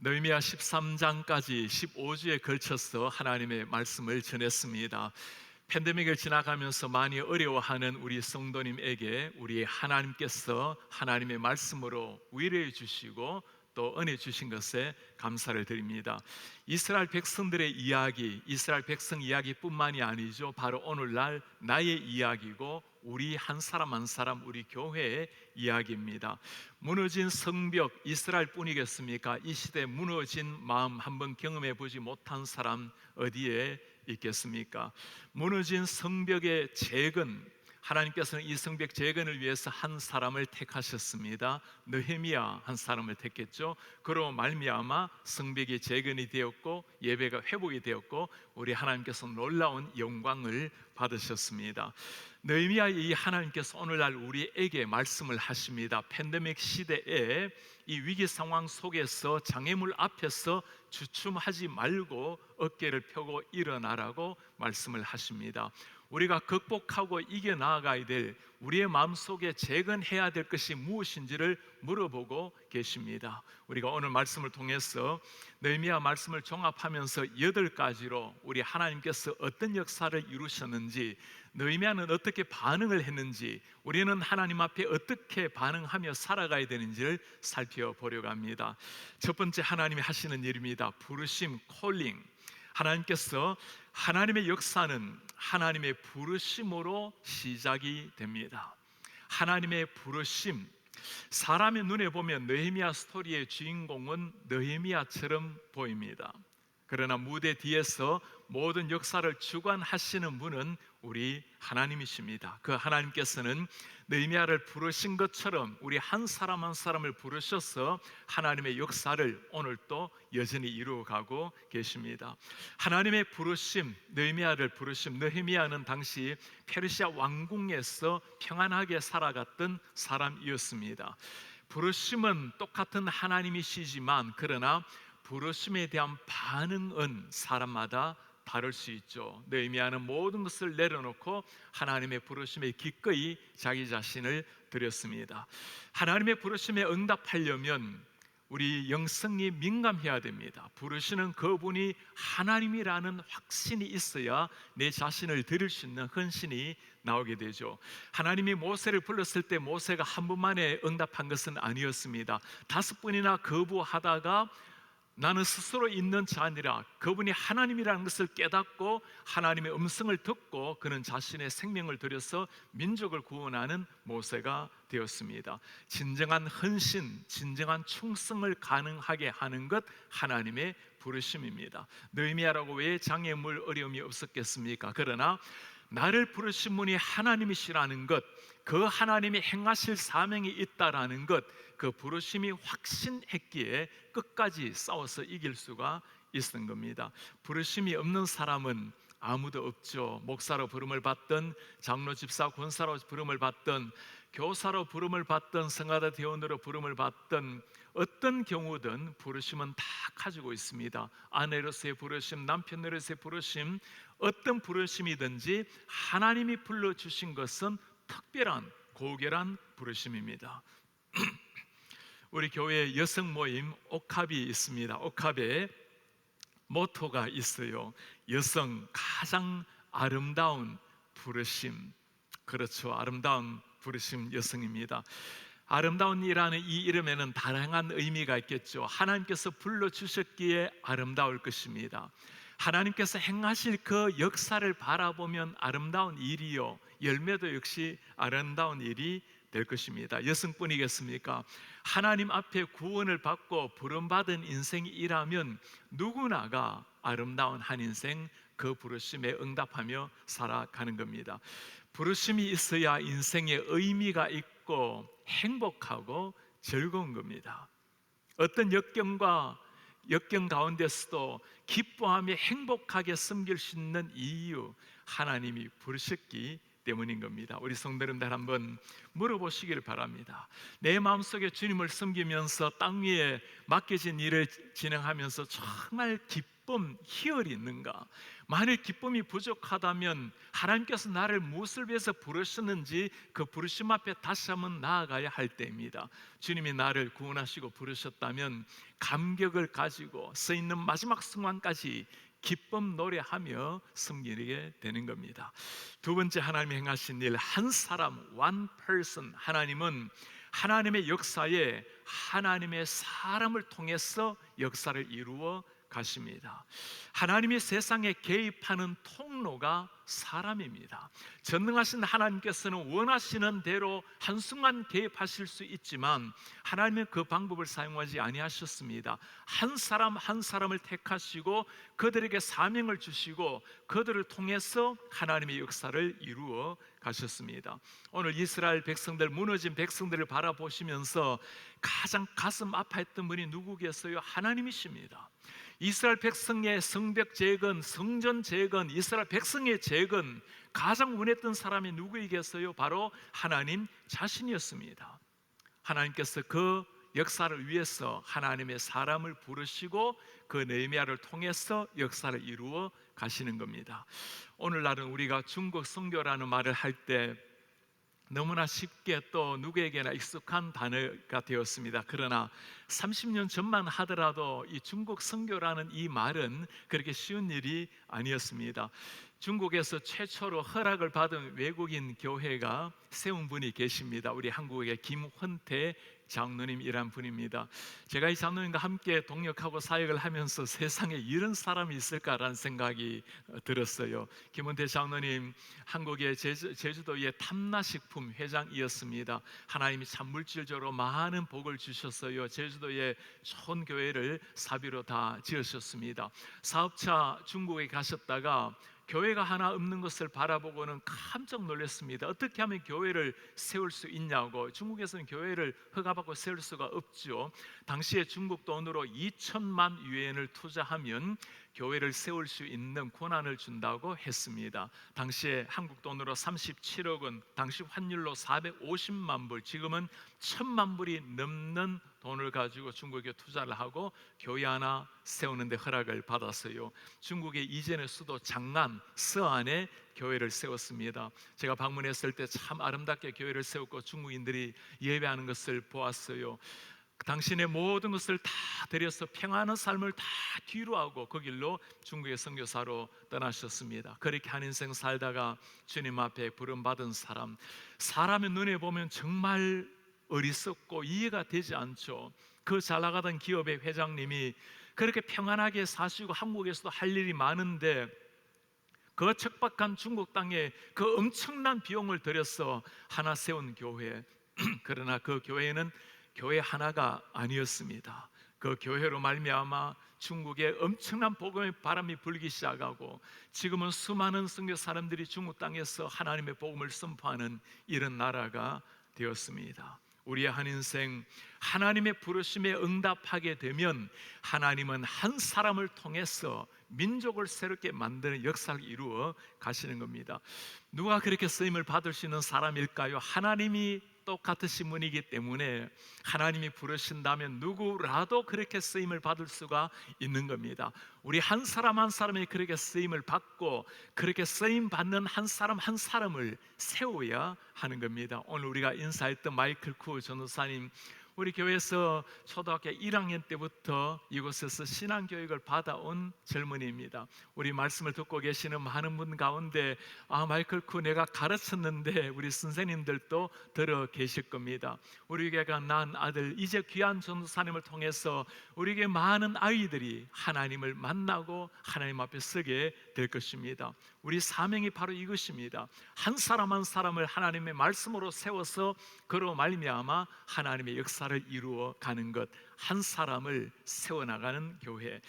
느헤미야 13장까지 15주에 걸쳐서 하나님의 말씀을 전했습니다. 팬데믹을 지나가면서 많이 어려워하는 우리 성도님에게 우리 하나님께서 하나님의 말씀으로 위로해 주시고 또 은혜 주신 것에 감사를 드립니다. 이스라엘 백성들의 이야기, 이스라엘 백성 이야기뿐만이 아니죠. 바로 오늘날 나의 이야기고 우리 한 사람 한 사람 우리 교회의 이야기입니다. 무너진 성벽 이스라엘 뿐이겠습니까? 이 시대 무너진 마음 한번 경험해 보지 못한 사람 어디에 있겠습니까? 무너진 성벽의 재건, 하나님께서는 이 성벽 재건을 위해서 한 사람을 택하셨습니다. 느헤미야 한 사람을 택했죠. 그로 말미암아 성벽이 재건이 되었고 예배가 회복이 되었고 우리 하나님께서 놀라운 영광을 받으셨습니다. 느헤미야 이 하나님께서 오늘날 우리에게 말씀을 하십니다. 팬데믹 시대에 이 위기 상황 속에서 장애물 앞에서 주춤하지 말고 어깨를 펴고 일어나라고 말씀을 하십니다. 우리가 극복하고 이겨나가야 될 우리의 마음속에 재건해야 될 것이 무엇인지를 물어보고 계십니다. 우리가 오늘 말씀을 통해서 느헤미야 말씀을 종합하면서 8가지로 우리 하나님께서 어떤 역사를 이루셨는지, 느헤미야는 어떻게 반응을 했는지, 우리는 하나님 앞에 어떻게 반응하며 살아가야 되는지를 살펴보려고 합니다. 첫 번째 하나님이 하시는 일입니다. 부르심, 콜링. 하나님께서 하나님의 역사는 하나님의 부르심으로 시작이 됩니다. 하나님의 부르심. 사람의 눈에 보면 느헤미야 스토리의 주인공은 느헤미야처럼 보입니다. 그러나 무대 뒤에서 모든 역사를 주관하시는 분은 우리 하나님이십니다. 그 하나님께서는 느헤미야를 부르신 것처럼 우리 한 사람 한 사람을 부르셔서 하나님의 역사를 오늘 또 여전히 이루어가고 계십니다. 하나님의 부르심, 느헤미야를 부르심. 느헤미야는 당시 페르시아 왕궁에서 평안하게 살아갔던 사람이었습니다. 부르심은 똑같은 하나님이시지만 그러나 부르심에 대한 반응은 사람마다 다를 수 있죠. 느헤미야는 모든 것을 내려놓고 하나님의 부르심에 기꺼이 자기 자신을 드렸습니다. 하나님의 부르심에 응답하려면 우리 영성이 민감해야 됩니다. 부르시는 그분이 하나님이라는 확신이 있어야 내 자신을 드릴 수 있는 헌신이 나오게 되죠. 하나님이 모세를 불렀을 때 모세가 한 번만에 응답한 것은 아니었습니다. 5번이나 거부하다가 나는 스스로 있는 자 아니라 그분이 하나님이라는 것을 깨닫고 하나님의 음성을 듣고 그는 자신의 생명을 들여서 민족을 구원하는 모세가 되었습니다. 진정한 헌신, 진정한 충성을 가능하게 하는 것 하나님의 부르심입니다. 느헤미야라고 왜 장애물 어려움이 없었겠습니까? 그러나 나를 부르신 분이 하나님이시라는 것, 그 하나님이 행하실 사명이 있다라는 것, 그 부르심이 확신했기에 끝까지 싸워서 이길 수가 있었던 겁니다. 부르심이 없는 사람은 아무도 없죠. 목사로 부름을 받던, 장로, 집사, 권사로 부름을 받던, 교사로 부름을 받던, 성가대 대원으로 부름을 받던 어떤 경우든 부르심은 다 가지고 있습니다. 아내로서의 부르심, 남편으로서의 부르심, 어떤 부르심이든지 하나님이 불러주신 것은 특별한 고결한 부르심입니다. 우리 교회 여성 모임 옥합이 있습니다. 옥합에 모토가 있어요. 여성 가장 아름다운 부르심. 그렇죠. 아름다운 부르심 여성입니다. 아름다운이라는 이 이름에는 다양한 의미가 있겠죠. 하나님께서 불러주셨기에 아름다울 것입니다. 하나님께서 행하실 그 역사를 바라보면 아름다운 일이요, 열매도 역시 아름다운 일이 될 것입니다. 여성뿐이겠습니까? 하나님 앞에 구원을 받고 부름받은 인생이라면 누구나가 아름다운 한 인생, 그 부르심에 응답하며 살아가는 겁니다. 부르심이 있어야 인생에 의미가 있고 행복하고 즐거운 겁니다. 어떤 역경 가운데서도 기뻐하며 행복하게 섬길 수 있는 이유, 하나님이 부르셨기 때문인 겁니다. 우리 성도님들 한번 물어보시기를 바랍니다. 내 마음속에 주님을 섬기면서 땅 위에 맡겨진 일을 진행하면서 정말 기쁨, 희열이 있는가? 만일 기쁨이 부족하다면 하나님께서 나를 무엇을 위해서 부르셨는지 그 부르심 앞에 다시 한번 나아가야 할 때입니다. 주님이 나를 구원하시고 부르셨다면 감격을 가지고 서 있는 마지막 순간까지 기쁨 노래하며 섬기게 되는 겁니다. 두 번째, 하나님이 행하신 일, 한 사람, one person. 하나님은 하나님의 역사에 하나님의 사람을 통해서 역사를 이루어 가십니다. 하나님이 세상에 개입하는 통로가 사람입니다. 전능하신 하나님께서는 원하시는 대로 한순간 개입하실 수 있지만 하나님은 그 방법을 사용하지 아니하셨습니다. 한 사람 한 사람을 택하시고 그들에게 사명을 주시고 그들을 통해서 하나님의 역사를 이루어 가셨습니다. 오늘 이스라엘 백성들, 무너진 백성들을 바라보시면서 가장 가슴 아파했던 분이 누구겠어요? 하나님이십니다. 이스라엘 백성의 성벽 재건, 성전 재건, 이스라엘 백성의 재건 가장 원했던 사람이 누구이겠어요? 바로 하나님 자신이었습니다. 하나님께서 그 역사를 위해서 하나님의 사람을 부르시고 그 느헤미야를 통해서 역사를 이루어 가시는 겁니다. 오늘날은 우리가 중국 선교라는 말을 할 때 너무나 쉽게 또 누구에게나 익숙한 단어가 되었습니다. 그러나 30년 전만 하더라도 이 중국 선교라는 이 말은 그렇게 쉬운 일이 아니었습니다. 중국에서 최초로 허락을 받은 외국인 교회가 세운 분이 계십니다. 우리 한국의 김헌태 장로님이란 분입니다. 제가 이 장로님과 함께 동역하고 사역을 하면서 세상에 이런 사람이 있을까라는 생각이 들었어요. 김헌태 장로님 한국의 제주도의 탐라식품 회장이었습니다. 하나님이 참 물질적으로 많은 복을 주셨어요. 제주도에 좋은 교회를 사비로 다 지으셨습니다. 사업차 중국에 가셨다가 교회가 하나 없는 것을 바라보고는 깜짝 놀랐습니다. 어떻게 하면 교회를 세울 수 있냐고. 중국에서는 교회를 허가받고 세울 수가 없죠. 당시에 중국 돈으로 2천만 유엔을 투자하면 교회를 세울 수 있는 권한을 준다고 했습니다. 당시에 한국 돈으로 37억 원, 당시 환율로 450만 불, 지금은 1,000만 불이 넘는 돈을 가지고 중국에 투자를 하고 교회 하나 세우는데 허락을 받았어요. 중국의 이전의 수도 장안, 서안에 교회를 세웠습니다. 제가 방문했을 때 참 아름답게 교회를 세웠고 중국인들이 예배하는 것을 보았어요. 당신의 모든 것을 다 드려서 평안한 삶을 다 뒤로 하고 그 길로 중국의 선교사로 떠나셨습니다. 그렇게 한 인생 살다가 주님 앞에 부름받은 사람, 사람의 눈에 보면 정말 어리석고 이해가 되지 않죠. 그 잘 나가던 기업의 회장님이 그렇게 평안하게 사시고 한국에서도 할 일이 많은데 그 척박한 중국 땅에 그 엄청난 비용을 들여서 하나 세운 교회 그러나 그 교회는 교회 하나가 아니었습니다. 그 교회로 말미암아 중국에 엄청난 복음의 바람이 불기 시작하고 지금은 수많은 선교 사람들이 중국 땅에서 하나님의 복음을 선포하는 이런 나라가 되었습니다. 우리의 한 인생 하나님의 부르심에 응답하게 되면 하나님은 한 사람을 통해서 민족을 새롭게 만드는 역사를 이루어 가시는 겁니다. 누가 그렇게 쓰임을 받을 수 있는 사람일까요? 하나님이 똑같으신 분이기 때문에 하나님이 부르신다면 누구라도 그렇게 쓰임을 받을 수가 있는 겁니다. 우리 한 사람 한 사람이 그렇게 쓰임을 받고 그렇게 쓰임 받는 한 사람 한 사람을 세워야 하는 겁니다. 오늘 우리가 인사했던 마이클 쿠 전도사님, 우리 교회에서 초등학교 1학년 때부터 이곳에서 신앙교육을 받아온 젊은이입니다. 우리 말씀을 듣고 계시는 많은 분 가운데 마이클 쿠 내가 가르쳤는데 우리 선생님들도 들어 계실 겁니다. 우리 교회가 낳은 아들 이제 귀한 전도사님을 통해서 우리에게 많은 아이들이 하나님을 만나고 하나님 앞에 서게 될 것입니다. 우리 사명이 바로 이것입니다. 한 사람 한 사람을 하나님의 말씀으로 세워서 그로 말미암아 하나님의 역사를 이루어 가는 것, 한 사람을 세워나가는 교회.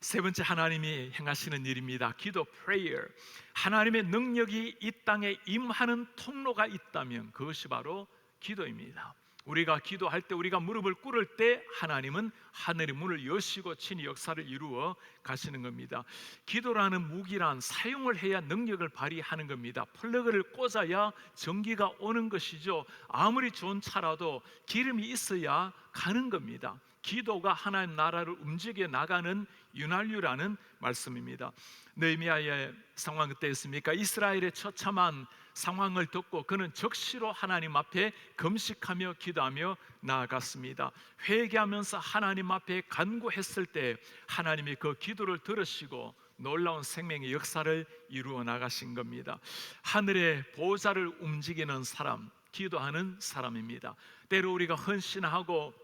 세 번째, 하나님이 행하시는 일입니다. 기도, prayer. 하나님의 능력이 이 땅에 임하는 통로가 있다면 그것이 바로 기도입니다. 우리가 기도할 때, 우리가 무릎을 꿇을 때 하나님은 하늘의 문을 여시고 친히 역사를 이루어 가시는 겁니다. 기도라는 무기란 사용을 해야 능력을 발휘하는 겁니다. 플러그를 꽂아야 전기가 오는 것이죠. 아무리 좋은 차라도 기름이 있어야 가는 겁니다. 기도가 하나님 나라를 움직여 나가는 윤활유라는 말씀입니다. 느헤미야의 상황은 어땠습니까? 이스라엘의 처참한 상황을 듣고 그는 적시로 하나님 앞에 금식하며 기도하며 나아갔습니다. 회개하면서 하나님 앞에 간구했을 때 하나님이 그 기도를 들으시고 놀라운 생명의 역사를 이루어 나가신 겁니다. 하늘의 보좌를 움직이는 사람, 기도하는 사람입니다. 때로 우리가 헌신하고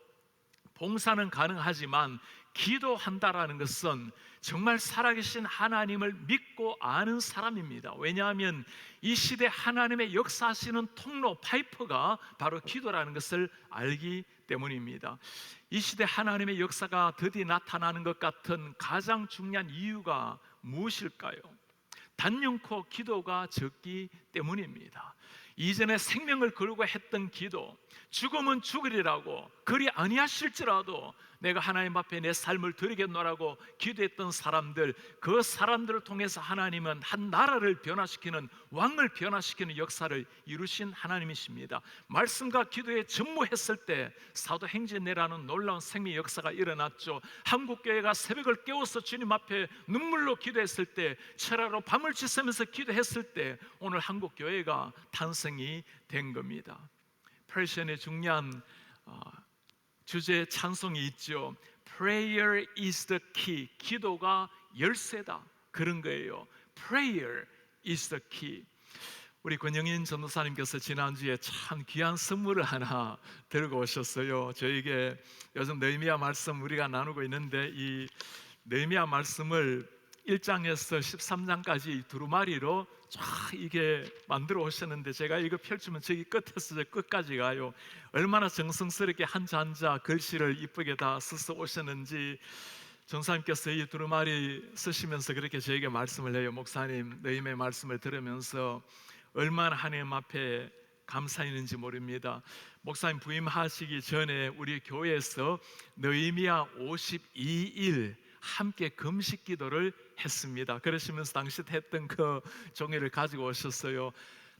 봉사는 가능하지만 기도한다라는 것은 정말 살아계신 하나님을 믿고 아는 사람입니다. 왜냐하면 이 시대 하나님의 역사하시는 통로, 파이프가 바로 기도라는 것을 알기 때문입니다. 이 시대 하나님의 역사가 드디어 나타나는 것 같은 가장 중요한 이유가 무엇일까요? 단연코 기도가 적기 때문입니다. 이전에 생명을 걸고 했던 기도, 죽으면 죽으리라고 그리 아니하실지라도 내가 하나님 앞에 내 삶을 드리겠노라고 기도했던 사람들, 그 사람들을 통해서 하나님은 한 나라를 변화시키는, 왕을 변화시키는 역사를 이루신 하나님이십니다. 말씀과 기도에 전무했을 때 사도행전이라는 놀라운 생명의 역사가 일어났죠. 한국교회가 새벽을 깨워서 주님 앞에 눈물로 기도했을 때, 철야로 밤을 지새면서 기도했을 때 오늘 한국교회가 탄생이 된 겁니다. 프레션의 중요한 주제 찬송이 있죠. Prayer is the key. 기도가 열쇠다, 그런 거예요. Prayer is the key. 우리 권영인 전도사님께서 지난주에 참 귀한 선물을 하나 들고 오셨어요. 저에게 요즘 느헤미야 말씀 우리가 나누고 있는데 이 느헤미야 말씀을 1장에서 13장까지 두루마리로 쫙 이게 만들어 오셨는데, 제가 이거 펼치면 저기 끝에서 저 끝까지 가요. 얼마나 정성스럽게 한자 한자 글씨를 이쁘게 다 써서 오셨는지. 전사님께서 이 두루마리 쓰시면서 그렇게 저에게 말씀을 해요. 목사님, 느헤미야 말씀을 들으면서 얼마나 하나님 앞에 감사했는지 모릅니다. 목사님 부임하시기 전에 우리 교회에서 느헤미야 52일 함께 금식 기도를 했습니다. 그러시면서 당시 했던 그 종이를 가지고 오셨어요.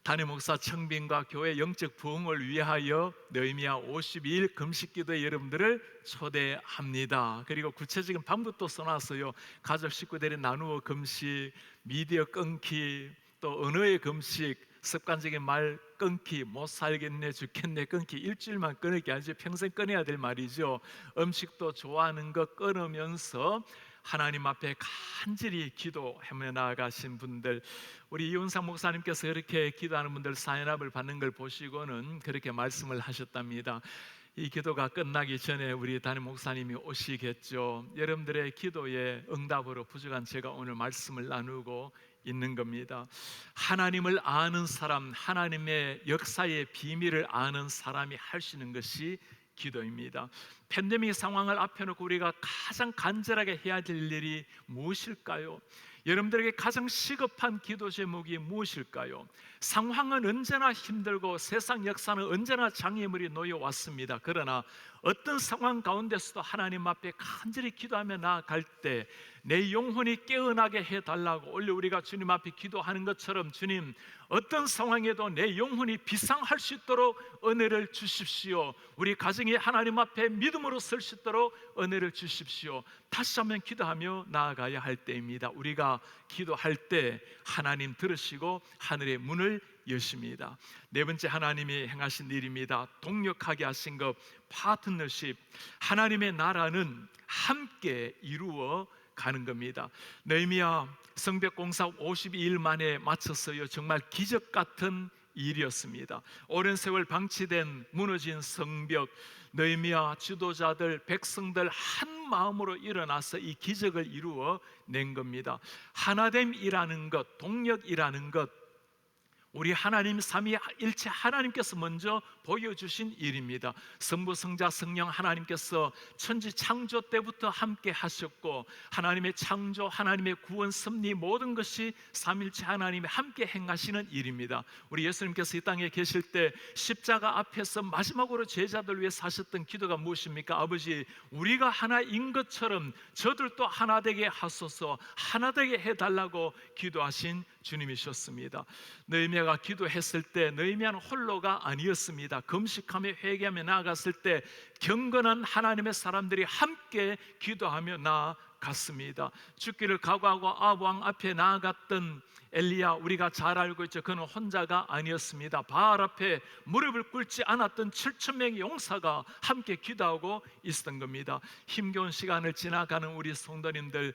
담임 목사 청빙과 교회 영적 부흥을 위하여 느헤미야 52일 금식 기도에 여러분들을 초대합니다. 그리고 구체적인 방법도 써놨어요. 가족 식구들이 나누어 금식, 미디어 끊기, 또 언어의 금식, 습관적인 말 끊기, 못 살겠네, 죽겠네 끊기, 일주일만 끊을 게 아니죠. 평생 끊어야 될 말이죠. 음식도 좋아하는 거 끊으면서 하나님 앞에 간절히 기도하며 나아가신 분들, 우리 이윤상 목사님께서 이렇게 기도하는 분들 사연합을 받는 걸 보시고는 그렇게 말씀을 하셨답니다. 이 기도가 끝나기 전에 우리 담임 목사님이 오시겠죠. 여러분들의 기도의 응답으로 부족한 제가 오늘 말씀을 나누고 있는 겁니다. 하나님을 아는 사람, 하나님의 역사의 비밀을 아는 사람이 할 수 있는 것이 기도입니다. 팬데믹 상황을 앞에 놓고 우리가 가장 간절하게 해야 될 일이 무엇일까요? 여러분들에게 가장 시급한 기도 제목이 무엇일까요? 상황은 언제나 힘들고 세상 역사는 언제나 장애물이 놓여왔습니다. 그러나 어떤 상황 가운데서도 하나님 앞에 간절히 기도하며 나아갈 때 내 영혼이 깨어나게 해달라고, 원래 우리가 주님 앞에 기도하는 것처럼 주님, 어떤 상황에도 내 영혼이 비상할 수 있도록 은혜를 주십시오. 우리 가정이 하나님 앞에 믿음으로 설 수 있도록 은혜를 주십시오. 다시 한번 기도하며 나아가야 할 때입니다. 우리가 기도할 때 하나님 들으시고 하늘의 문을 여십니다. 네 번째 하나님이 행하신 일입니다. 동력하게 하신 것, 파트너십. 하나님의 나라는 함께 이루어 가는 겁니다. 느헤미야 성벽 공사 52일 만에 마쳤어요. 정말 기적 같은 일이었습니다. 오랜 세월 방치된 무너진 성벽, 느헤미야 지도자들, 백성들 한 마음으로 일어나서 이 기적을 이루어 낸 겁니다. 하나됨이라는 것, 동력이라는 것, 우리 하나님 삼위일체 하나님께서 먼저 보여주신 일입니다. 성부, 성자, 성령 하나님께서 천지 창조 때부터 함께 하셨고, 하나님의 창조, 하나님의 구원, 섭리 모든 것이 삼위일체 하나님이 함께 행하시는 일입니다. 우리 예수님께서 이 땅에 계실 때 십자가 앞에서 마지막으로 제자들 위해 사셨던 기도가 무엇입니까? 아버지, 우리가 하나인 것처럼 저들도 하나 되게 하소서, 하나 되게 해달라고 기도하신 주님이셨습니다. 느헤미야가 느헤미야가 기도했을 때 느헤미야는 홀로가 아니었습니다. 금식하며 회개하며 나아갔을 때 경건한 하나님의 사람들이 함께 기도하며 나아갔습니다. 죽기를 각오하고 아합 왕 앞에 나아갔던 엘리야, 우리가 잘 알고 있죠. 그는 혼자가 아니었습니다. 바알 앞에 무릎을 꿇지 않았던 7천 명의 용사가 함께 기도하고 있었던 겁니다. 힘겨운 시간을 지나가는 우리 성도님들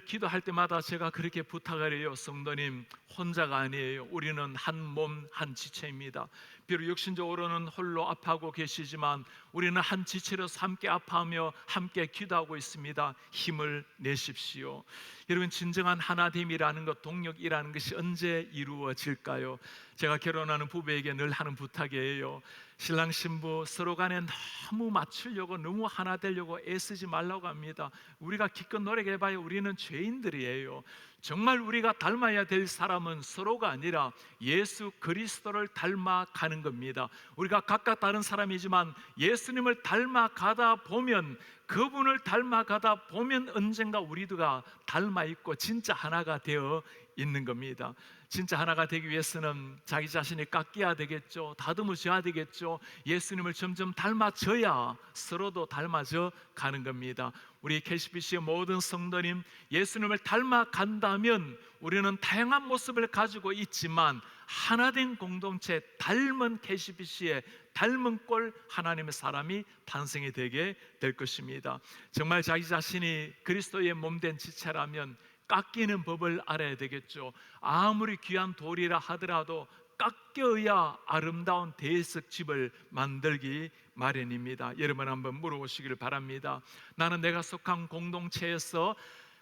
기도할 때마다 제가 그렇게 부탁을 해요. 성도님, 혼자가 아니에요. 우리는 한 몸 한 지체입니다. 비록 육신적으로는 홀로 아파하고 계시지만 우리는 한 지체로서 함께 아파하며 함께 기도하고 있습니다. 힘을 내십시오. 여러분, 진정한 하나됨이라는 것, 동력이라는 것이 언제 이루어질까요? 제가 결혼하는 부부에게 늘 하는 부탁이에요. 신랑 신부 서로 간에 너무 맞추려고, 너무 하나 되려고 애쓰지 말라고 합니다. 우리가 기껏 노력해봐야 우리는 죄인들이에요. 정말 우리가 닮아야 될 사람은 서로가 아니라 예수 그리스도를 닮아가는 겁니다. 우리가 각각 다른 사람이지만 예수님을 닮아가다 보면, 그분을 닮아가다 보면 언젠가 우리가 닮아있고 진짜 하나가 되어 있는 겁니다. 진짜 하나가 되기 위해서는 자기 자신이 깎여야 되겠죠. 다듬어져야 되겠죠. 예수님을 점점 닮아져야 서로도 닮아져 가는 겁니다. 우리 KCBC의 모든 성도님, 예수님을 닮아간다면 우리는 다양한 모습을 가지고 있지만 하나된 공동체, 닮은 KCBC의 닮은 꼴 하나님의 사람이 탄생이 되게 될 것입니다. 정말 자기 자신이 그리스도의 몸된 지체라면 깎이는 법을 알아야 되겠죠. 아무리 귀한 돌이라 하더라도 깎여야 아름다운 대석 집을 만들기 마련입니다. 여러분, 한번 물어보시기를 바랍니다. 나는 내가 속한 공동체에서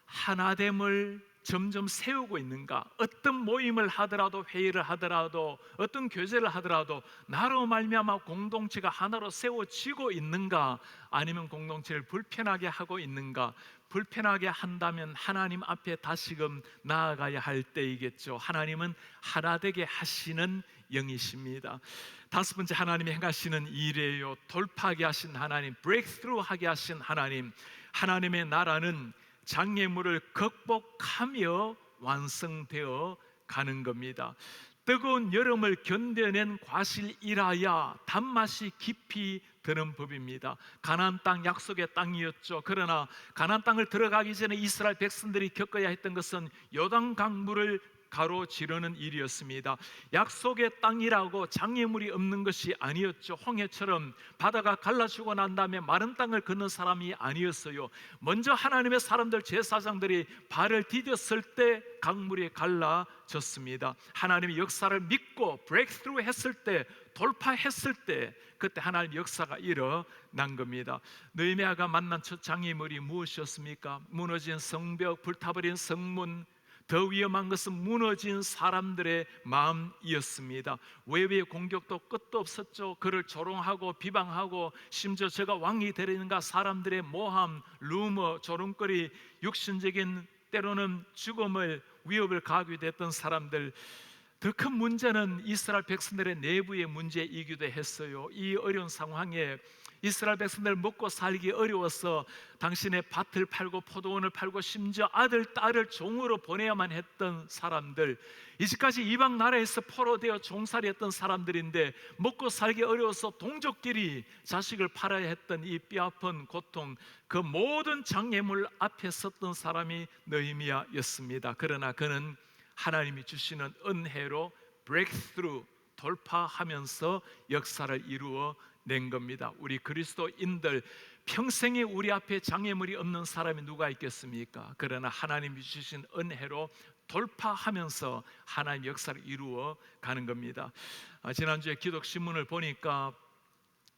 하나됨을 점점 세우고 있는가? 어떤 모임을 하더라도, 회의를 하더라도, 어떤 교제를 하더라도 나로 말미암아 공동체가 하나로 세워지고 있는가? 아니면 공동체를 불편하게 하고 있는가? 불편하게 한다면 하나님 앞에 다시금 나아가야 할 때이겠죠. 하나님은 하나 되게 하시는 영이십니다. 다섯 번째, 하나님이 행하시는 일이에요. 돌파하게 하신 하나님, 브레이크스루 하게 하신 하나님. 하나님의 나라는 장애물을 극복하며 완성되어 가는 겁니다. 뜨거운 여름을 견뎌낸 과실이라야 단맛이 깊이 드는 법입니다. 가나안 땅, 약속의 땅이었죠. 그러나 가나안 땅을 들어가기 전에 이스라엘 백성들이 겪어야 했던 것은 요단강물을 가로지르는 일이었습니다. 약속의 땅이라고 장애물이 없는 것이 아니었죠. 홍해처럼 바다가 갈라지고 난 다음에 마른 땅을 걷는 사람이 아니었어요. 먼저 하나님의 사람들, 제사장들이 발을 디뎠을 때 강물이 갈라졌습니다. 하나님의 역사를 믿고 브레이크스루 했을 때, 돌파했을 때, 그때 하나님의 역사가 일어난 겁니다. 느헤미야가 만난 첫 장애물이 무엇이었습니까? 무너진 성벽, 불타버린 성문, 더 위험한 것은 무너진 사람들의 마음이었습니다. 외부의 공격도 끝도 없었죠. 그를 조롱하고 비방하고, 심지어 제가 왕이 되려는가, 사람들의 모함, 루머, 조롱거리, 육신적인 때로는 죽음을, 위협을 가하게 됐던 사람들. 더 큰 문제는 이스라엘 백성들의 내부의 문제이기도 했어요. 이 어려운 상황에 이스라엘 백성들 먹고 살기 어려워서 당신의 밭을 팔고 포도원을 팔고 심지어 아들, 딸을 종으로 보내야만 했던 사람들, 이제까지 이방 나라에서 포로되어 종살이했던 사람들인데 먹고 살기 어려워서 동족끼리 자식을 팔아야 했던 이 뼈아픈 고통, 그 모든 장애물 앞에 섰던 사람이 느헤미야였습니다. 그러나 그는 하나님이 주시는 은혜로 브레이크스루, 돌파하면서 역사를 이루어 낸 겁니다. 우리 그리스도인들 평생에 우리 앞에 장애물이 없는 사람이 누가 있겠습니까? 그러나 하나님이 주신 은혜로 돌파하면서 하나님의 역사를 이루어 가는 겁니다. 지난주에 기독신문을 보니까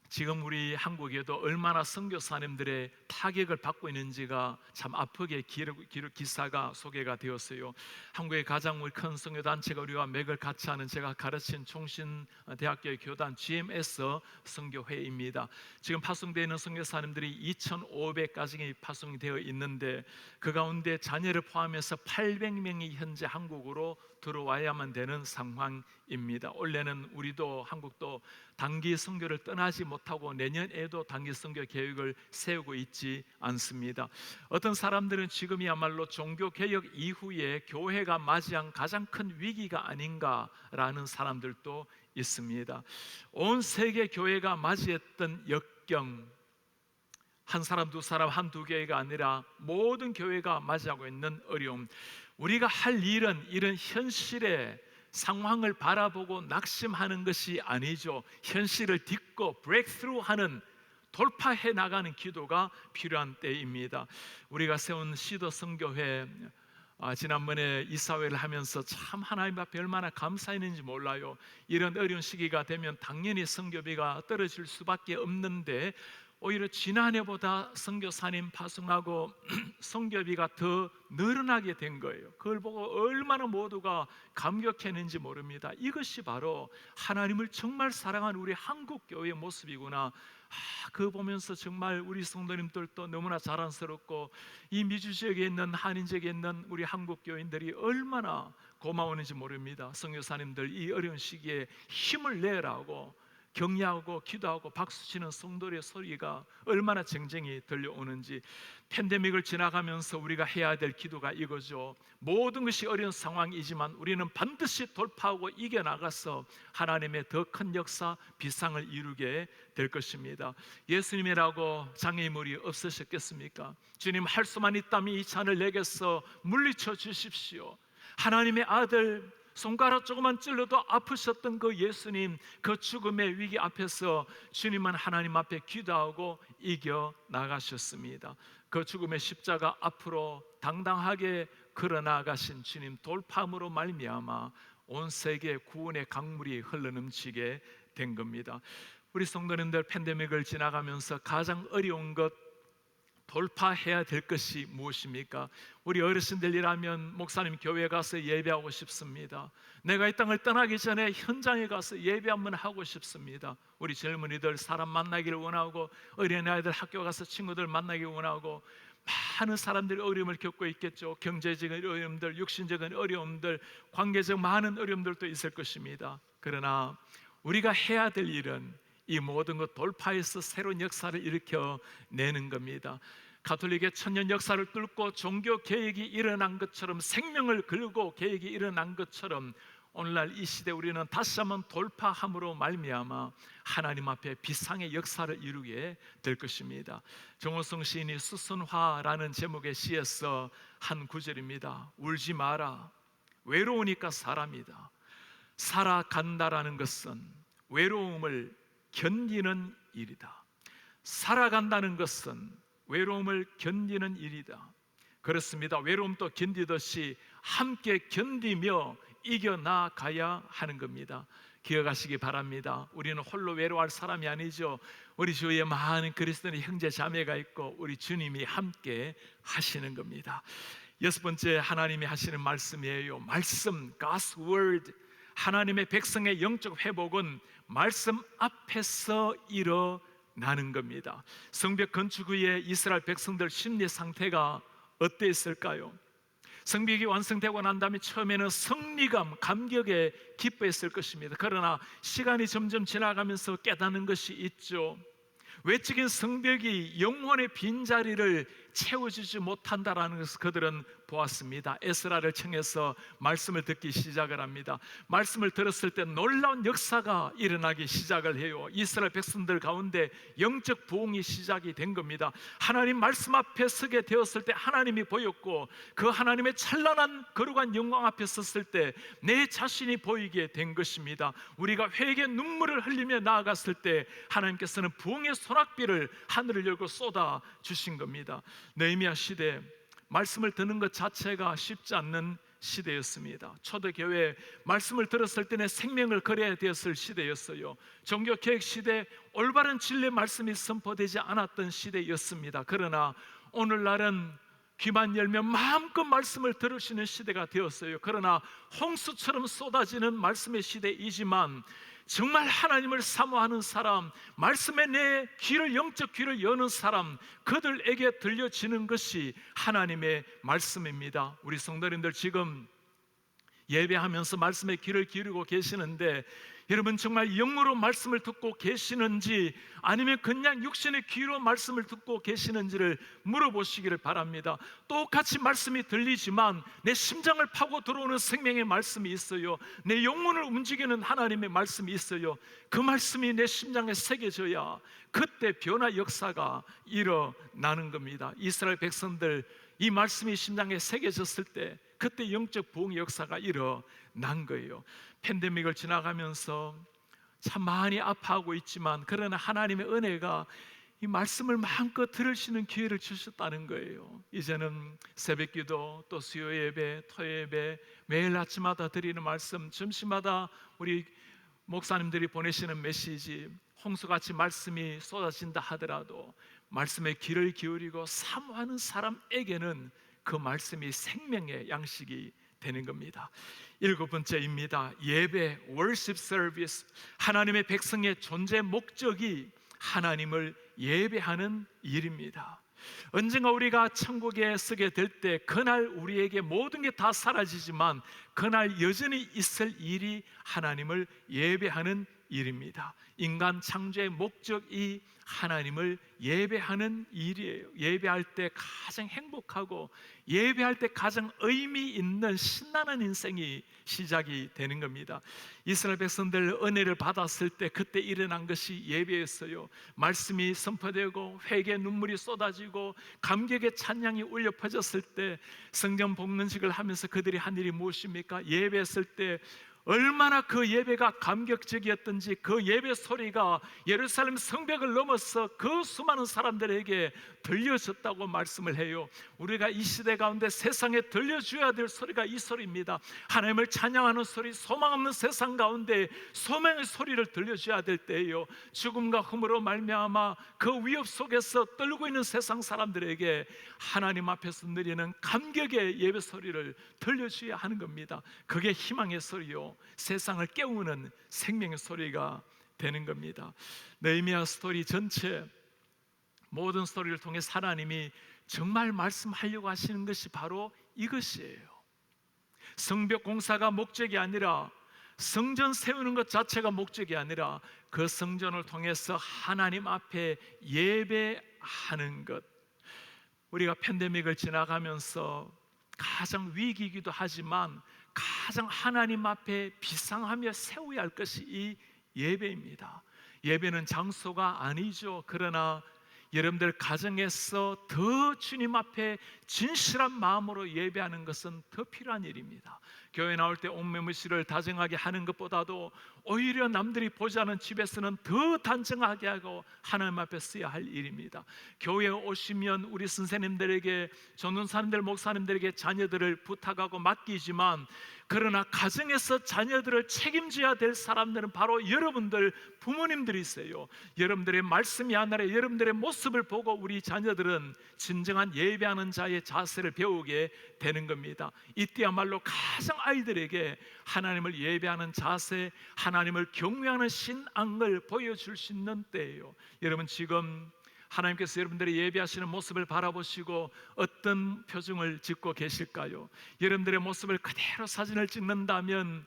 지금 우리 한국에도 얼마나 선교사님들의 타격을 받고 있는지가 참 아프게 기사가 소개가 되었어요. 한국의 가장 큰 선교단체가 우리와 맥을 같이 하는, 제가 가르친 총신대학교의 교단 GMS 선교회입니다. 지금 파송되어 있는 선교사님들이 2,500가정이 파송되어 있는데 그 가운데 자녀를 포함해서 800명이 현재 한국으로 들어와야만 되는 상황입니다. 입니다. 올해는 우리도 한국도 단기 선교를 떠나지 못하고 내년에도 단기 선교 계획을 세우고 있지 않습니다. 어떤 사람들은 지금이야말로 종교 개혁 이후에 교회가 맞이한 가장 큰 위기가 아닌가라는 사람들도 있습니다. 온 세계 교회가 맞이했던 역경, 한 사람, 두 사람, 한두 개가 아니라 모든 교회가 맞이하고 있는 어려움, 우리가 할 일은 이런 현실의 상황을 바라보고 낙심하는 것이 아니죠. 현실을 딛고 브레이크스루하는, 돌파해 나가는 기도가 필요한 때입니다. 우리가 세운 시도 선교회, 지난번에 이사회를 하면서 참 하나님 앞에 얼마나 감사했는지 몰라요. 이런 어려운 시기가 되면 당연히 선교비가 떨어질 수밖에 없는데 오히려 지난해보다 선교사님 파송하고 선교비가 더 늘어나게 된 거예요. 그걸 보고 얼마나 모두가 감격했는지 모릅니다. 이것이 바로 하나님을 정말 사랑하는 우리 한국교회의 모습이구나. 그거 보면서 정말 우리 성도님들도 너무나 자랑스럽고, 이 미주 지역에 있는, 한인 지역에 있는 우리 한국교인들이 얼마나 고마웠는지 모릅니다. 선교사님들 이 어려운 시기에 힘을 내라고 격려하고 기도하고 박수치는 성도의 소리가 얼마나 쟁쟁히 들려오는지. 팬데믹을 지나가면서 우리가 해야 될 기도가 이거죠. 모든 것이 어려운 상황이지만 우리는 반드시 돌파하고 이겨나가서 하나님의 더 큰 역사, 비상을 이루게 될 것입니다. 예수님이라고 장애물이 없으셨겠습니까? 주님, 할 수만 있다면 이 잔을 내게서 물리쳐 주십시오. 하나님의 아들, 손가락 조금만 찔러도 아프셨던 그 예수님, 그 죽음의 위기 앞에서 주님은 하나님 앞에 기도하고 이겨 나가셨습니다. 그 죽음의 십자가 앞으로 당당하게 걸어나가신 주님, 돌파함으로 말미암아 온 세계 구원의 강물이 흘러넘치게 된 겁니다. 우리 성도님들, 팬데믹을 지나가면서 가장 어려운 것, 돌파해야 될 것이 무엇입니까? 우리 어르신들이라면 목사님 교회에 가서 예배하고 싶습니다. 내가 이 땅을 떠나기 전에 현장에 가서 예배 한번 하고 싶습니다. 우리 젊은이들 사람 만나기를 원하고, 어린아이들 학교 가서 친구들 만나기 원하고, 많은 사람들이 어려움을 겪고 있겠죠. 경제적인 어려움들, 육신적인 어려움들, 관계적 많은 어려움들도 있을 것입니다. 그러나 우리가 해야 될 일은 이 모든 것 돌파해서 새로운 역사를 일으켜 내는 겁니다. 가톨릭의 천년 역사를 뚫고 종교 개혁이 일어난 것처럼, 생명을 걸고 개혁이 일어난 것처럼 오늘날 이 시대 우리는 다시 한번 돌파함으로 말미암아 하나님 앞에 비상의 역사를 이루게 될 것입니다. 정호성 시인이 수선화라는 제목의 시에서 한 구절입니다. 울지 마라, 외로우니까 사람이다. 살아간다라는 것은 외로움을 견디는 일이다. 살아간다는 것은 외로움을 견디는 일이다. 그렇습니다. 외로움도 견디듯이 함께 견디며 이겨나가야 하는 겁니다. 기억하시기 바랍니다. 우리는 홀로 외로워할 사람이 아니죠. 우리 주위에 많은 그리스도인의 형제 자매가 있고 우리 주님이 함께 하시는 겁니다. 여섯 번째, 하나님이 하시는 말씀이에요. 말씀, God's Word. 하나님의 백성의 영적 회복은 말씀 앞에서 일어나는 겁니다. 성벽 건축 후에 이스라엘 백성들 심리 상태가 어땠을까요? 성벽이 완성되고 난 다음에 처음에는 성리감, 감격에 기뻐했을 것입니다. 그러나 시간이 점점 지나가면서 깨닫는 것이 있죠. 외적인 성벽이 영혼의 빈자리를 채워주지 못한다라는 것을 그들은 보았습니다. 에스라를 청해서 말씀을 듣기 시작을 합니다. 말씀을 들었을 때 놀라운 역사가 일어나기 시작을 해요. 이스라엘 백성들 가운데 영적 부흥이 시작이 된 겁니다. 하나님 말씀 앞에 서게 되었을 때 하나님이 보였고, 그 하나님의 찬란한 거룩한 영광 앞에 섰을 때 내 자신이 보이게 된 것입니다. 우리가 회개의 눈물을 흘리며 나아갔을 때 하나님께서는 부흥의 소낙비를 하늘을 열고 쏟아 주신 겁니다. 느헤미야 시대, 말씀을 듣는 것 자체가 쉽지 않는 시대였습니다. 초대교회 말씀을 들었을 때 내 생명을 걸어야 되었을 시대였어요. 종교개혁 시대, 올바른 진리의 말씀이 선포되지 않았던 시대였습니다. 그러나 오늘날은 귀만 열면 마음껏 말씀을 들으시는 시대가 되었어요. 그러나 홍수처럼 쏟아지는 말씀의 시대이지만 정말 하나님을 사모하는 사람, 말씀에 내 귀를, 영적 귀를 여는 사람, 그들에게 들려지는 것이 하나님의 말씀입니다. 우리 성도님들, 지금 예배하면서 말씀에 귀를 기울이고 계시는데 여러분 정말 영으로 말씀을 듣고 계시는지 아니면 그냥 육신의 귀로 말씀을 듣고 계시는지를 물어보시기를 바랍니다. 똑같이 말씀이 들리지만 내 심장을 파고 들어오는 생명의 말씀이 있어요. 내 영혼을 움직이는 하나님의 말씀이 있어요. 그 말씀이 내 심장에 새겨져야 그때 변화 역사가 일어나는 겁니다. 이스라엘 백성들 이 말씀이 심장에 새겨졌을 때 그때 영적 부흥의 역사가 일어난 거예요. 팬데믹을 지나가면서 참 많이 아파하고 있지만 그러나 하나님의 은혜가 이 말씀을 마음껏 들을 수 있는 기회를 주셨다는 거예요. 이제는 새벽기도, 또 수요 예배, 토요 예배, 매일 아침마다 드리는 말씀, 점심마다 우리 목사님들이 보내시는 메시지, 홍수같이 말씀이 쏟아진다 하더라도 말씀에 귀를 기울이고 사모하는 사람에게는 그 말씀이 생명의 양식이 되는 겁니다. 7번째입니다. 예배, worship service. 하나님의 백성의 존재 목적이 하나님을 예배하는 일입니다. 언젠가 우리가 천국에 서게 될 때 그날 우리에게 모든 게 다 사라지지만 그날 여전히 있을 일이 하나님을 예배하는 일입니다. 인간 창조의 목적이 하나님을 예배하는 일이에요. 예배할 때 가장 행복하고 예배할 때 가장 의미 있는 신나는 인생이 시작이 되는 겁니다. 이스라엘 백성들 은혜를 받았을 때 그때 일어난 것이 예배였어요. 말씀이 선포되고 회개의 눈물이 쏟아지고 감격의 찬양이 울려 퍼졌을 때 성전 복문식을 하면서 그들이 한 일이 무엇입니까? 예배했을 때 얼마나 그 예배가 감격적이었던지 그 예배 소리가 예루살렘 성벽을 넘어서 그 수많은 사람들에게 들려졌다고 말씀을 해요. 우리가 이 시대 가운데 세상에 들려줘야 될 소리가 이 소리입니다. 하나님을 찬양하는 소리, 소망 없는 세상 가운데 소망의 소리를 들려줘야 될 때예요. 죽음과 흠으로 말미암아 그 위협 속에서 떨고 있는 세상 사람들에게 하나님 앞에서 느리는 감격의 예배 소리를 들려줘야 하는 겁니다. 그게 희망의 소리요, 세상을 깨우는 생명의 소리가 되는 겁니다. 느헤미야 스토리 전체 모든 스토리를 통해 하나님이 정말 말씀하려고 하시는 것이 바로 이것이에요. 성벽 공사가 목적이 아니라, 성전 세우는 것 자체가 목적이 아니라 그 성전을 통해서 하나님 앞에 예배하는 것. 우리가 팬데믹을 지나가면서 가장 위기이기도 하지만 가장 하나님 앞에 비상하며 세워야 할 것이 이 예배입니다. 예배는 장소가 아니죠. 그러나 여러분들 가정에서 더 주님 앞에 진실한 마음으로 예배하는 것은 더 필요한 일입니다. 교회 나올 때 옷매무시를 다정하게 하는 것보다도 오히려 남들이 보지 않은 집에서는 더 단정하게 하고 하나님 앞에 써야 할 일입니다. 교회에 오시면 우리 선생님들에게, 전도사님들, 목사님들에게 자녀들을 부탁하고 맡기지만 그러나 가정에서 자녀들을 책임져야 될 사람들은 바로 여러분들 부모님들이세요. 여러분들의 말씀이 아니라 여러분들의 모습을 보고 우리 자녀들은 진정한 예배하는 자의 자세를 배우게 되는 겁니다. 이때야말로 가장 아이들에게 하나님을 예배하는 자세, 하나님을 경외하는 신앙을 보여줄 수 있는 때예요. 여러분 지금 하나님께서 여러분들의 예배하시는 모습을 바라보시고 어떤 표정을 짓고 계실까요? 여러분들의 모습을 그대로 사진을 찍는다면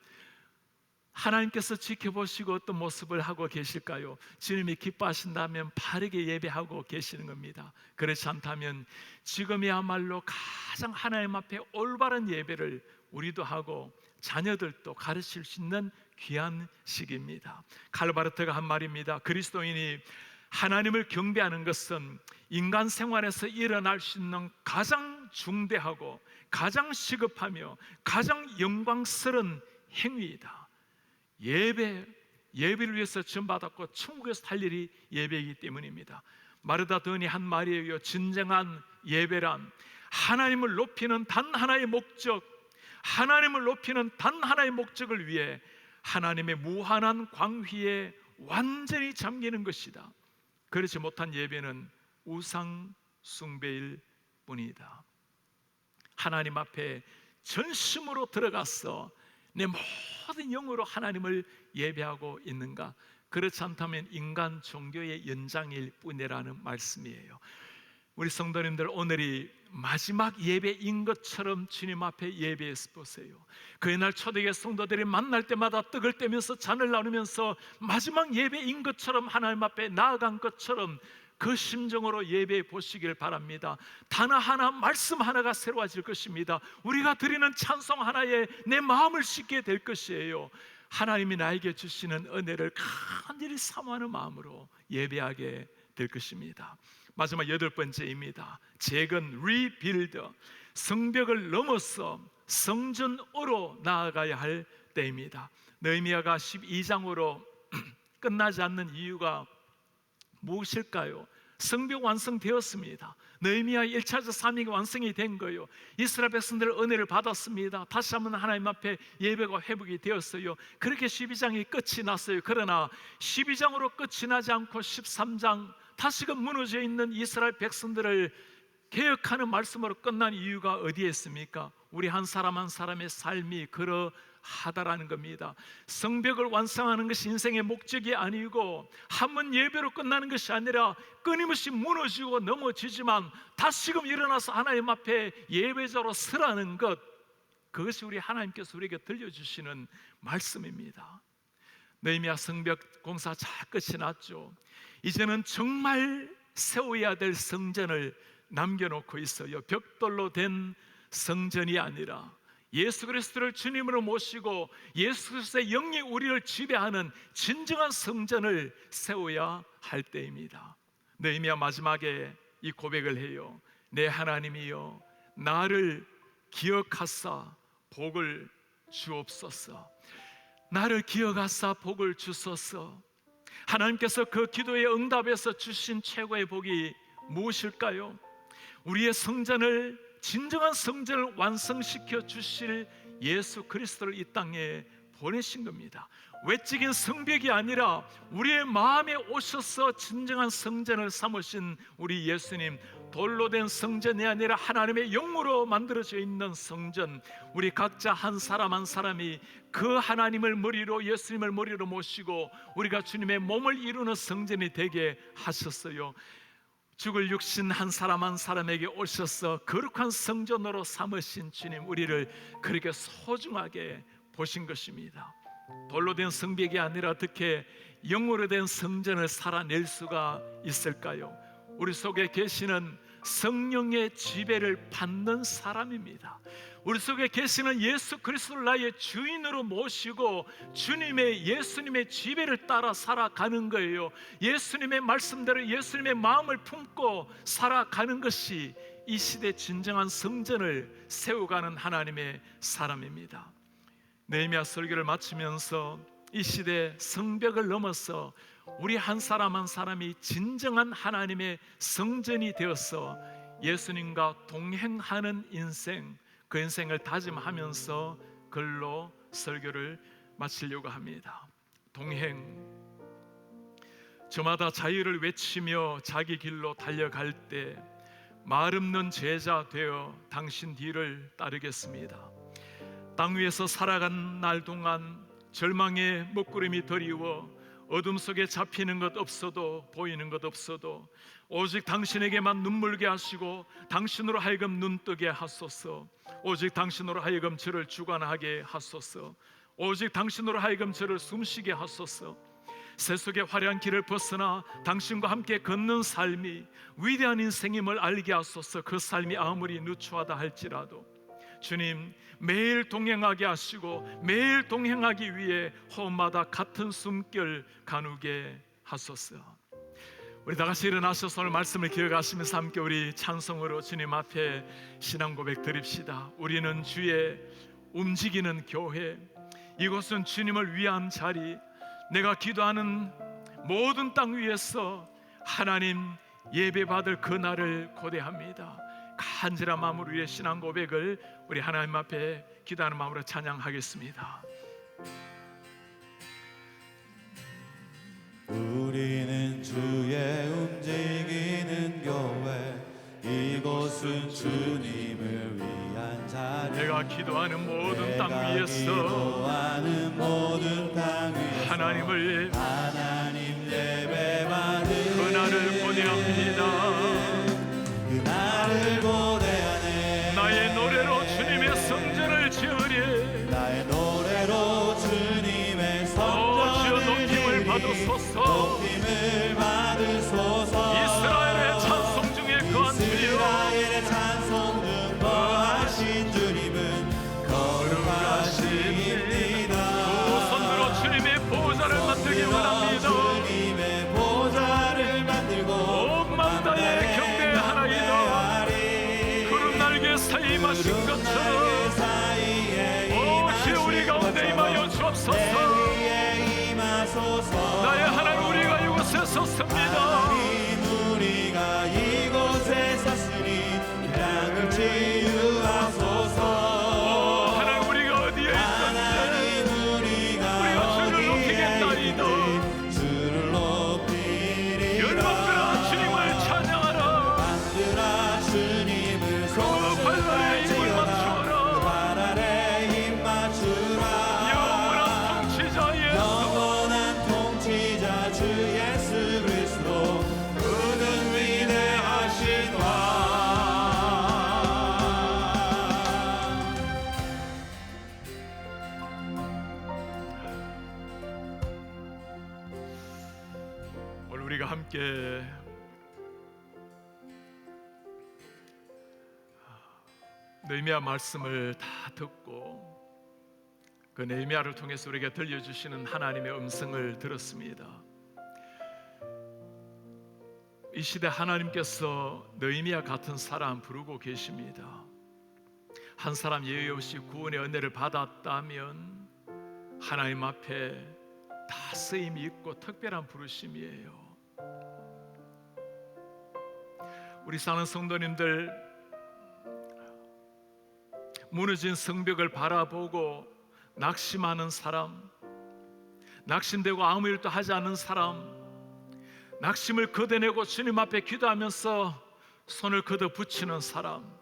하나님께서 지켜보시고 어떤 모습을 하고 계실까요? 주님이 기뻐하신다면 바르게 예배하고 계시는 겁니다. 그렇지 않다면 지금이야말로 가장 하나님 앞에 올바른 예배를 우리도 하고 자녀들도 가르칠 수 있는 귀한 시기입니다. 칼 바르트가 한 말입니다. 그리스도인이 하나님을 경배하는 것은 인간 생활에서 일어날 수 있는 가장 중대하고 가장 시급하며 가장 영광스러운 행위이다. 예배를 위해서 지원받았고 천국에서 할 일이 예배이기 때문입니다. 마르다 더니 한 말이에요. 진정한 예배란 하나님을 높이는 단 하나의 목적, 하나님을 높이는 단 하나의 목적을 위해 하나님의 무한한 광휘에 완전히 잠기는 것이다. 그렇지 못한 예배는 우상 숭배일 뿐이다. 하나님 앞에 전심으로 들어가서 내 모든 영으로 하나님을 예배하고 있는가? 그렇지 않다면 인간 종교의 연장일 뿐이라는 말씀이에요. 우리 성도님들, 오늘이 마지막 예배인 것처럼 주님 앞에 예배해서 보세요. 그날 초대교회 성도들이 만날 때마다 떡을 떼면서 잔을 나누면서 마지막 예배인 것처럼 하나님 앞에 나아간 것처럼 그 심정으로 예배해 보시길 바랍니다. 단어 하나, 말씀 하나가 새로워질 것입니다. 우리가 드리는 찬송 하나에 내 마음을 씻게 될 것이에요. 하나님이 나에게 주시는 은혜를 간절히 사모하는 마음으로 예배하게 될 것입니다. 마지막 8번째입니다. 재건, 리빌드. 성벽을 넘어서 성전으로 나아가야 할 때입니다. 느헤미야가 12장으로 끝나지 않는 이유가 무엇일까요? 성벽 완성되었습니다. 느헤미야 1차적 사명이 완성이 된 거예요. 이스라엘 백성들 은혜를 받았습니다. 다시 한번 하나님 앞에 예배가 회복이 되었어요. 그렇게 12장이 끝이 났어요. 그러나 12장으로 끝이 나지 않고 13장 다시금 무너져 있는 이스라엘 백성들을 개혁하는 말씀으로 끝난 이유가 어디에 있습니까? 우리 한 사람 한 사람의 삶이 그러하다라는 겁니다. 성벽을 완성하는 것이 인생의 목적이 아니고 한 번 예배로 끝나는 것이 아니라 끊임없이 무너지고 넘어지지만 다시금 일어나서 하나님 앞에 예배자로 서라는 것, 그것이 우리 하나님께서 우리에게 들려주시는 말씀입니다. 느헤미야 성벽 공사 잘 끝이 났죠. 이제는 정말 세워야 될 성전을 남겨놓고 있어요. 벽돌로 된 성전이 아니라 예수 그리스도를 주님으로 모시고 예수 그리스도의 영이 우리를 지배하는 진정한 성전을 세워야 할 때입니다. 느헤미야 마지막에 이 고백을 해요. 내 하나님이여, 나를 기억하사 복을 주옵소서. 나를 기억하사 복을 주소서. 하나님께서 그 기도의 응답에서 주신 최고의 복이 무엇일까요? 우리의 성전을, 진정한 성전을 완성시켜 주실 예수 그리스도를 이 땅에 보내신 겁니다. 외적인 성벽이 아니라 우리의 마음에 오셔서 진정한 성전을 삼으신 우리 예수님, 돌로 된 성전이 아니라 하나님의 영으로 만들어져 있는 성전, 우리 각자 한 사람 한 사람이 그 하나님을 머리로, 예수님을 머리로 모시고 우리가 주님의 몸을 이루는 성전이 되게 하셨어요. 죽을 육신 한 사람 한 사람에게 오셔서 거룩한 성전으로 삼으신 주님, 우리를 그렇게 소중하게 보신 것입니다. 돌로 된 성벽이 아니라 어떻게 영으로 된 성전을 살아낼 수가 있을까요? 우리 속에 계시는 성령의 지배를 받는 사람입니다. 우리 속에 계시는 예수 그리스도를 나의 주인으로 모시고 주님의, 예수님의 지배를 따라 살아가는 거예요. 예수님의 말씀대로 예수님의 마음을 품고 살아가는 것이 이 시대 진정한 성전을 세워가는 하나님의 사람입니다. 느헤미야 설교를 마치면서 이 시대 성벽을 넘어서 우리 한 사람 한 사람이 진정한 하나님의 성전이 되어서 예수님과 동행하는 인생, 그 인생을 다짐하면서 글로 설교를 마치려고 합니다. 동행, 저마다 자유를 외치며 자기 길로 달려갈 때 말 없는 제자 되어 당신 뒤를 따르겠습니다. 땅 위에서 살아간 날 동안 절망의 먹구름이 드리워 어둠 속에 잡히는 것 없어도, 보이는 것 없어도 오직 당신에게만 눈물게 하시고 당신으로 하여금 눈뜨게 하소서. 오직 당신으로 하여금 저를 주관하게 하소서. 오직 당신으로 하여금 저를 숨쉬게 하소서. 세속의 화려한 길을 벗어나 당신과 함께 걷는 삶이 위대한 인생임을 알게 하소서. 그 삶이 아무리 누추하다 할지라도 주님, 매일 동행하게 하시고 매일 동행하기 위해 호흡마다 같은 숨결 가누게 하소서. 우리 다같이 일어나셔서 오늘 말씀을 기억하시면서 함께 우리 찬송으로 주님 앞에 신앙 고백 드립시다. 우리는 주의 움직이는 교회, 이곳은 주님을 위한 자리, 내가 기도하는 모든 땅 위에서 하나님 예배 받을 그날을 고대합니다. 간절한 마음으로 우리의 신앙 고백을 우리 하나님 앞에 기도하는 마음으로 찬양하겠습니다. 우리는 주의 움직이는 교회, 이곳은 주님을 위한 자리, 내가 기도하는 모든 땅 위에서 기도하는 모든 땅 위에서 하나님을, 하나님 예배받을 그날을 고대합니다. 임하신 것처럼 오 주여 우리 가운데 임하여 주옵소서. 나의 하나님 우리가 이곳에 섰습니다. 하나님 우리가 이곳에 섰으니 이 땅을 치유하소서. 하나님 우리가 어디에 하나님 우리가 주를 높이겠나이다. 주를 높이리라. 열방들아 주님을 찬양하라. 만들아 주님을 그 발 아래 힘을 맞추어라. 그 발 아래 힘 맞추라. 영원한 통치자 예수, 영원한 통치자 주 예수 그리스도 그는 위대하신 왕. 오늘 우리가 함께 느헤미야 말씀을 다 듣고 그 느헤미야를 통해서 우리에게 들려주시는 하나님의 음성을 들었습니다. 이 시대 하나님께서 느헤미야 같은 사람 부르고 계십니다. 한 사람 예외 없이 구원의 은혜를 받았다면 하나님 앞에 다 쓰임이 있고 특별한 부르심이에요. 우리 사는 성도님들, 무너진 성벽을 바라보고 낙심하는 사람, 낙심되고 아무 일도 하지 않는 사람, 낙심을 걷어내고 주님 앞에 기도하면서 손을 걷어붙이는 사람,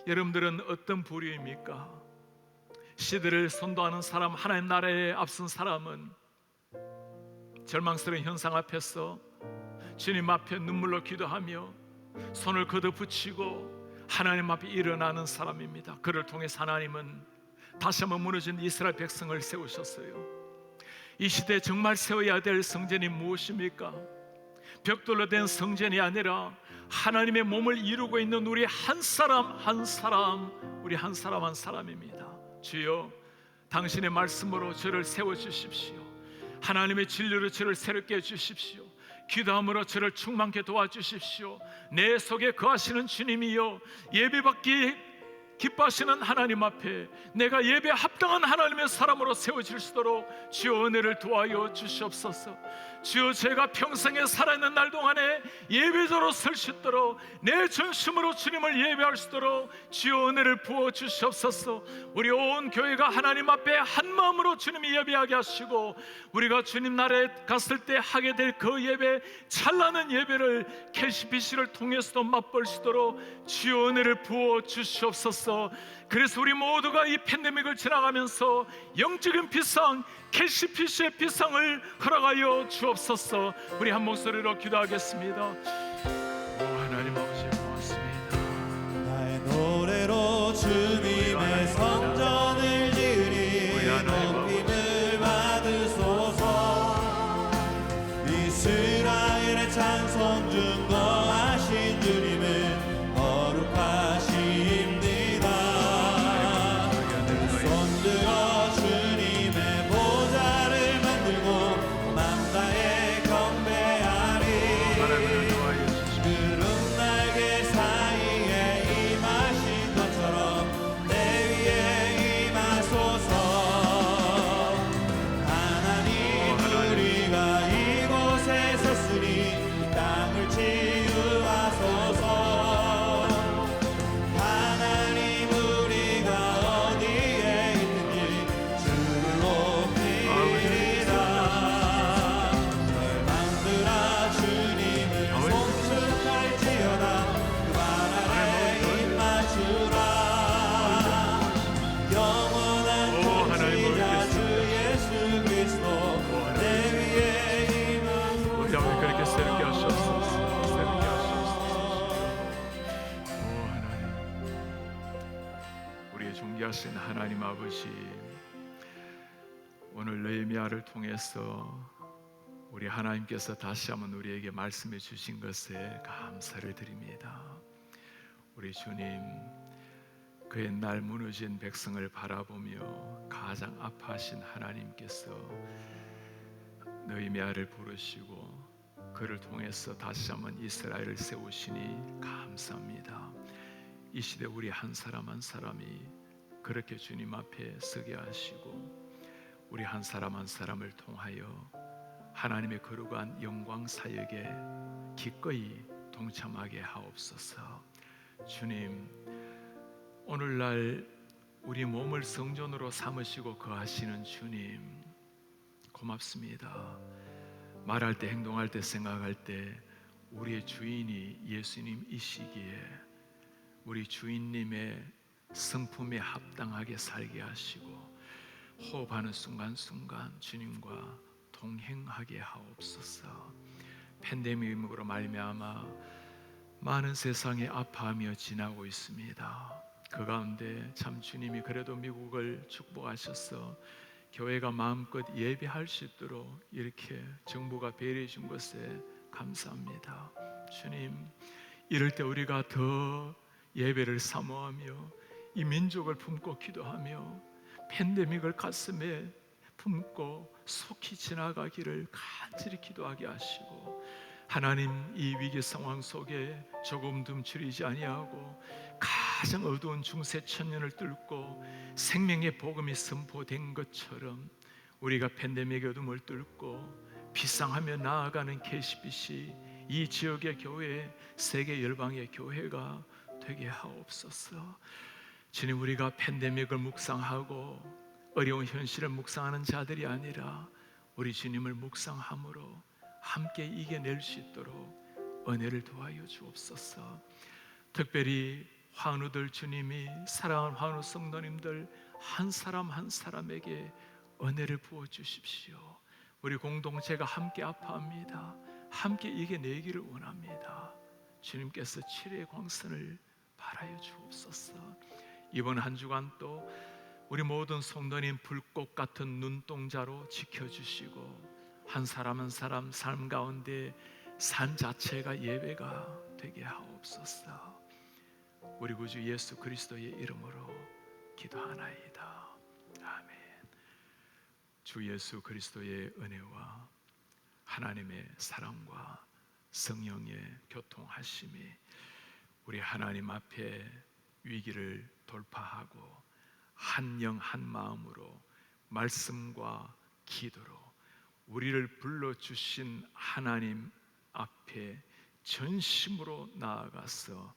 여러분들은 어떤 부류입니까? 시대를 선도하는 사람, 하나님 나라에 앞선 사람은 절망스러운 현상 앞에서 주님 앞에 눈물로 기도하며 손을 걷어붙이고 하나님 앞에 일어나는 사람입니다. 그를 통해서 하나님은 다시 한번 무너진 이스라엘 백성을 세우셨어요. 이 시대에 정말 세워야 될 성전이 무엇입니까? 벽돌로 된 성전이 아니라 하나님의 몸을 이루고 있는 우리 한 사람 한 사람, 우리 한 사람 한 사람입니다. 주여, 당신의 말씀으로 저를 세워주십시오. 하나님의 진리로 저를 새롭게 해주십시오. 기도함으로 저를 충만케 도와주십시오. 내 속에 거하시는 주님이여, 예배받기 기뻐하시는 하나님 앞에 내가 예배에 합당한 하나님의 사람으로 세워질 수 있도록 주여 은혜를 도와여 주시옵소서. 주여, 제가 평생에 살아있는 날 동안에 예배자로 설 수 있도록 내 전심으로 주님을 예배할 수 있도록 주여 은혜를 부어 주시옵소서. 우리 온 교회가 하나님 앞에 한 마음으로 주님이 예배하게 하시고 우리가 주님 나라에 갔을 때 하게 될 그 예배, 찬란한 예배를 KCBC를 통해서도 맛볼 수 있도록 주여 은혜를 부어 주시옵소서. 그래서 우리 모두가 이 팬데믹을 지나가면서 영적인 비상, KCBC의 비상을 허락하여 주옵소서. 우리 한 목소리로 기도하겠습니다. 오 하나님 아버지 고맙습니다. 나의 노래로 주님의 성전을 지으리. 높임을 받으소서. 이스라엘의 찬송 중 거하신 주님은 거룩하십니다. 손들어 주님의 보좌를 만들고 맘다에 경배하리. 구름 날개 사이에 임하신 것처럼 내 위에 임하소서. 하나님 우리가 이곳에 섰으니 이 땅을 치유하소서. 하나님 우리가 어디에 있든지 주를 높이리라. 절망들아 주님을 송축할지어다. 그 발 아래 힘 맞추라. 영원한 통치자 주 예수 그리스도 내 위에 임하소서. 우리 아버지 그렇게 새롭게 하시옵소서. 새롭게 하시옵소서. 오 하나님, 우리의 존귀하신 하나님 아버지, 오늘 느헤미야를 통해서 우리 하나님께서 다시 한번 우리에게 말씀해 주신 것에 감사를 드립니다. 우리 주님, 그 옛날 무너진 백성을 바라보며 가장 아파하신 하나님께서 느헤미야를 부르시고 그를 통해서 다시 한번 이스라엘을 세우시니 감사합니다. 이 시대 우리 한 사람 한 사람이 그렇게 주님 앞에 서게 하시고 우리 한 사람 한 사람을 통하여 하나님의 거룩한 영광 사역에 기꺼이 동참하게 하옵소서. 주님, 오늘날 우리 몸을 성전으로 삼으시고 거하시는 주님 고맙습니다. 말할 때, 행동할 때, 생각할 때 우리의 주인이 예수님이시기에 우리 주인님의 성품에 합당하게 살게 하시고 호흡하는 순간순간 주님과 동행하게 하옵소서. 팬데믹으로 말미암아 많은 세상에 아파하며 지나고 있습니다. 그 가운데 참 주님이 그래도 미국을 축복하셔서 교회가 마음껏 예배할 수 있도록 이렇게 정부가 배려해 준 것에 감사합니다. 주님, 이럴 때 우리가 더 예배를 사모하며 이 민족을 품고 기도하며 팬데믹을 가슴에 품고 속히 지나가기를 간절히 기도하게 하시고 하나님, 이 위기 상황 속에 조금도 멈추지 아니하고 가장 어두운 중세 천년을 뚫고 생명의 복음이 선포된 것처럼 우리가 팬데믹의 어둠을 뚫고 비상하며 나아가는 KCBC 이 지역의 교회, 세계 열방의 교회가 되게 하옵소서. 주님, 우리가 팬데믹을 묵상하고 어려운 현실을 묵상하는 자들이 아니라 우리 주님을 묵상함으로 함께 이겨낼 수 있도록 은혜를 도와여 주옵소서. 특별히 환우들 주님이 사랑하는 환우 성도님들 한 사람 한 사람에게 은혜를 부어 주십시오. 우리 공동체가 함께 아파합니다. 함께 이겨내기를 원합니다. 주님께서 치료의 광선을 바라여 주옵소서. 이번 한 주간 또 우리 모든 성도님 불꽃 같은 눈동자로 지켜주시고 한 사람 한 사람 삶 가운데 삶 자체가 예배가 되게 하옵소서. 우리 구주 예수 그리스도의 이름으로 기도하나이다. 아멘. 주 예수 그리스도의 은혜와 하나님의 사랑과 성령의 교통하심이 우리 하나님 앞에 위기를 돌파하고 한 영 한 마음으로 말씀과 기도로 우리를 불러주신 하나님 앞에 전심으로 나아가서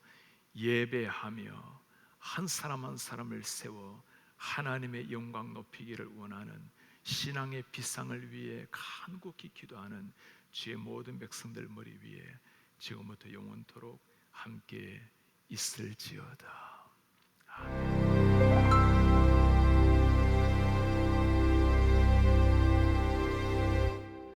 예배하며 한 사람 한 사람을 세워 하나님의 영광 높이기를 원하는 신앙의 비상을 위해 간곡히 기도하는 주의 모든 백성들 머리 위에 지금부터 영원토록 함께 있을지어다. 아멘.